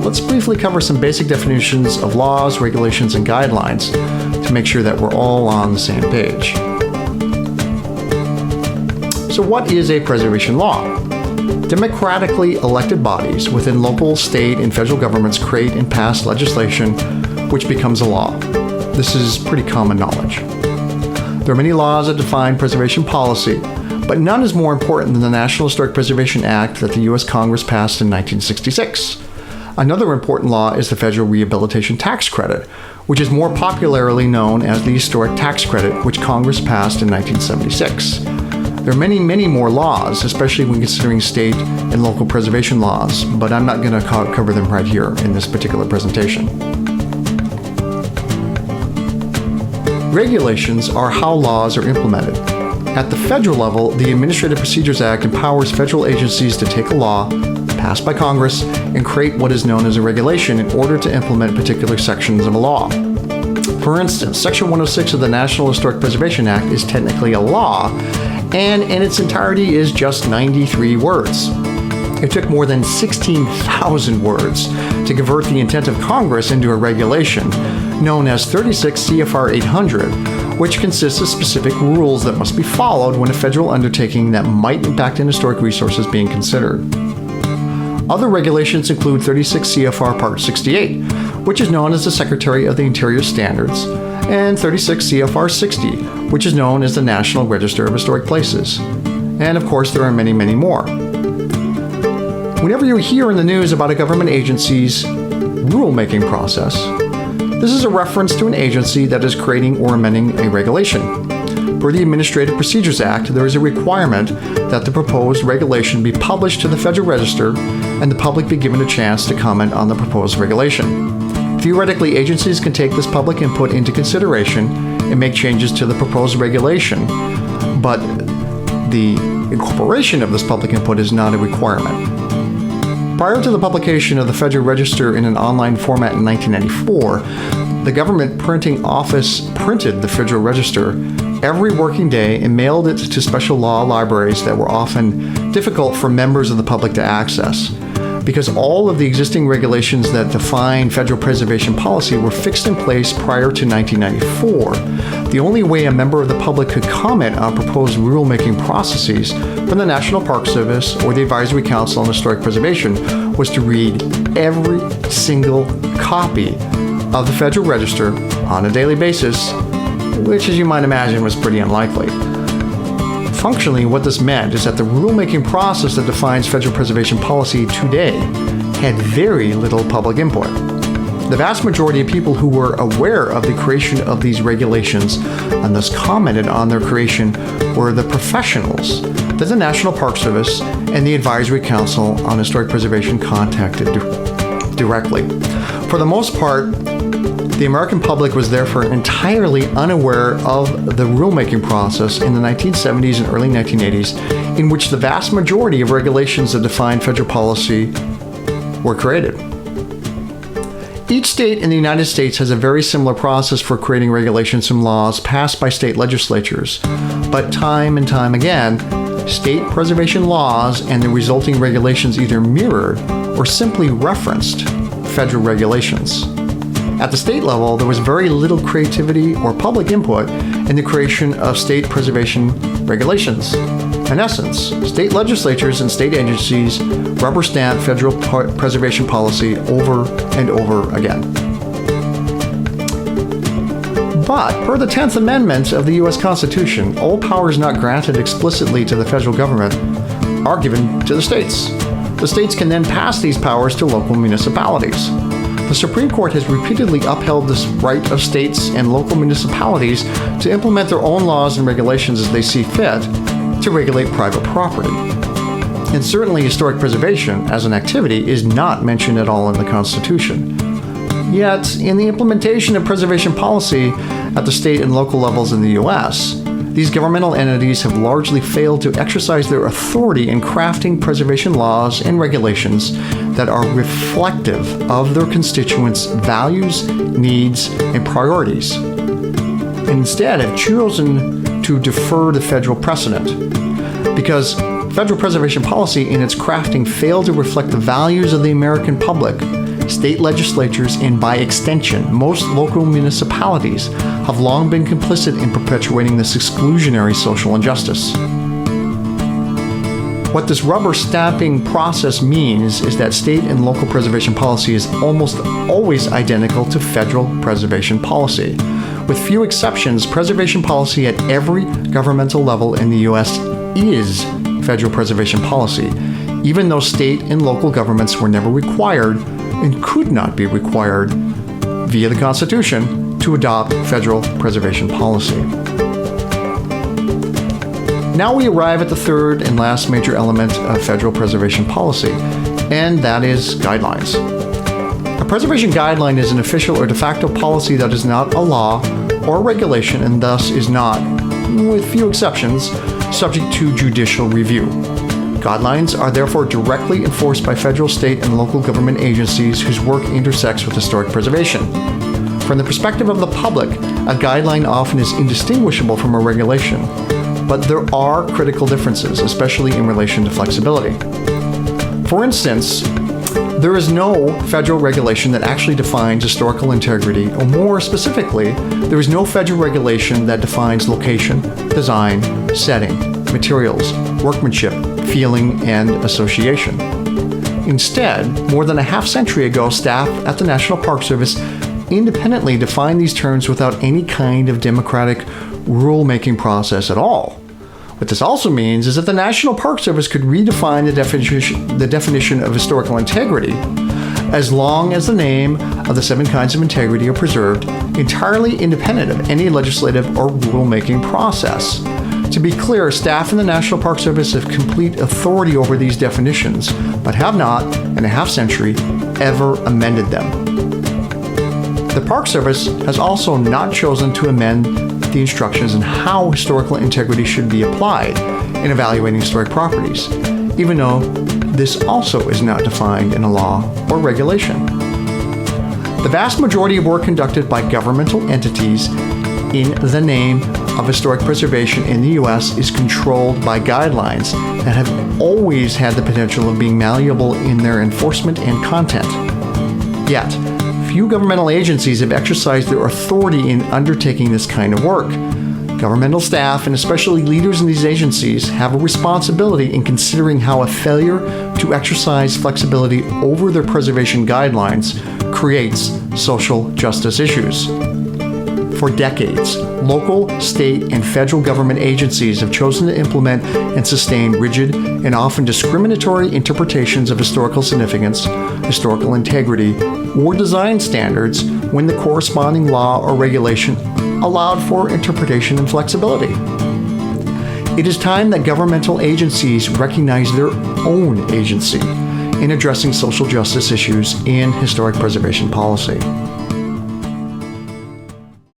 let's briefly cover some basic definitions of laws, regulations, and guidelines to make sure that we're all on the same page. So what is a preservation law? Democratically elected bodies within local, state, and federal governments create and pass legislation which becomes a law. This is pretty common knowledge. There are many laws that define preservation policy, but none is more important than the National Historic Preservation Act that the U.S. Congress passed in 1966. Another important law is the Federal Rehabilitation Tax Credit, which is more popularly known as the Historic Tax Credit, which Congress passed in 1976. There are many, many more laws, especially when considering state and local preservation laws, but I'm not going to cover them right here in this particular presentation. Regulations are how laws are implemented. At the federal level, the Administrative Procedures Act empowers federal agencies to take a law passed by Congress and create what is known as a regulation in order to implement particular sections of a law. For instance, Section 106 of the National Historic Preservation Act is technically a law, and in its entirety is just 93 words. It took more than 16,000 words to convert the intent of Congress into a regulation known as 36 CFR 800, which consists of specific rules that must be followed when a federal undertaking that might impact an historic resource is being considered. Other regulations include 36 CFR Part 68, which is known as the Secretary of the Interior Standards, and 36 CFR 60, which is known as the National Register of Historic Places. And of course, there are many, many more. Whenever you hear in the news about a government agency's rulemaking process, this is a reference to an agency that is creating or amending a regulation. Per the Administrative Procedures Act, there is a requirement that the proposed regulation be published to the Federal Register and the public be given a chance to comment on the proposed regulation. Theoretically, agencies can take this public input into consideration and make changes to the proposed regulation, but the incorporation of this public input is not a requirement. Prior to the publication of the Federal Register in an online format in 1994, the government printing office printed the Federal Register every working day and mailed it to special law libraries that were often difficult for members of the public to access. Because all of the existing regulations that define federal preservation policy were fixed in place prior to 1994, the only way a member of the public could comment on proposed rulemaking processes from the National Park Service or the Advisory Council on Historic Preservation was to read every single copy of the Federal Register on a daily basis, which, as you might imagine, was pretty unlikely. Functionally, what this meant is that the rulemaking process that defines federal preservation policy today had very little public input. The vast majority of people who were aware of the creation of these regulations and thus commented on their creation were the professionals that the National Park Service and the Advisory Council on Historic Preservation contacted directly. For the most part, the American public was therefore entirely unaware of the rulemaking process in the 1970s and early 1980s, in which the vast majority of regulations that define federal policy were created. Each state in the United States has a very similar process for creating regulations and laws passed by state legislatures, but time and time again, state preservation laws and the resulting regulations either mirrored or simply referenced federal regulations. At the state level, there was very little creativity or public input in the creation of state preservation regulations. In essence, state legislatures and state agencies rubber stamp federal preservation policy over and over again. But, per the 10th Amendment of the U.S. Constitution, all powers not granted explicitly to the federal government are given to the states. The states can then pass these powers to local municipalities. The Supreme Court has repeatedly upheld this right of states and local municipalities to implement their own laws and regulations as they see fit to regulate private property. And certainly historic preservation as an activity is not mentioned at all in the Constitution. Yet, in the implementation of preservation policy at the state and local levels in the U.S., these governmental entities have largely failed to exercise their authority in crafting preservation laws and regulations that are reflective of their constituents' values, needs, and priorities. Instead, have chosen to defer to federal precedent, because federal preservation policy in its crafting failed to reflect the values of the American public state legislatures, and by extension, most local municipalities have long been complicit in perpetuating this exclusionary social injustice. What this rubber stamping process means is that state and local preservation policy is almost always identical to federal preservation policy. With few exceptions, preservation policy at every governmental level in the U.S. is federal preservation policy, even though state and local governments were never required and could not be required via the Constitution to adopt federal preservation policy. Now we arrive at the third and last major element of federal preservation policy, and that is guidelines. A preservation guideline is an official or de facto policy that is not a law or regulation and thus is not, with few exceptions, subject to judicial review. Guidelines are therefore directly enforced by federal, state, and local government agencies whose work intersects with historic preservation. From the perspective of the public, a guideline often is indistinguishable from a regulation, but there are critical differences, especially in relation to flexibility. For instance, there is no federal regulation that actually defines historical integrity, or more specifically, there is no federal regulation that defines location, design, setting, materials, workmanship, feeling, and association. Instead, more than a half-century ago, staff at the National Park Service independently defined these terms without any kind of democratic rule-making process at all. What this also means is that the National Park Service could redefine the definition of historical integrity as long as the name of the 7 kinds of integrity are preserved, entirely independent of any legislative or rule-making process. To be clear, staff in the National Park Service have complete authority over these definitions, but have not, in a half-century, ever amended them. The Park Service has also not chosen to amend the instructions on how historical integrity should be applied in evaluating historic properties, even though this also is not defined in a law or regulation. The vast majority of work conducted by governmental entities in the name of historic preservation in the U.S. is controlled by guidelines that have always had the potential of being malleable in their enforcement and content. Yet, few governmental agencies have exercised their authority in undertaking this kind of work. Governmental staff, and especially leaders in these agencies, have a responsibility in considering how a failure to exercise flexibility over their preservation guidelines creates social justice issues. For decades, local, state, and federal government agencies have chosen to implement and sustain rigid and often discriminatory interpretations of historical significance, historical integrity, or design standards when the corresponding law or regulation allowed for interpretation and flexibility. It is time that governmental agencies recognize their own agency in addressing social justice issues in historic preservation policy.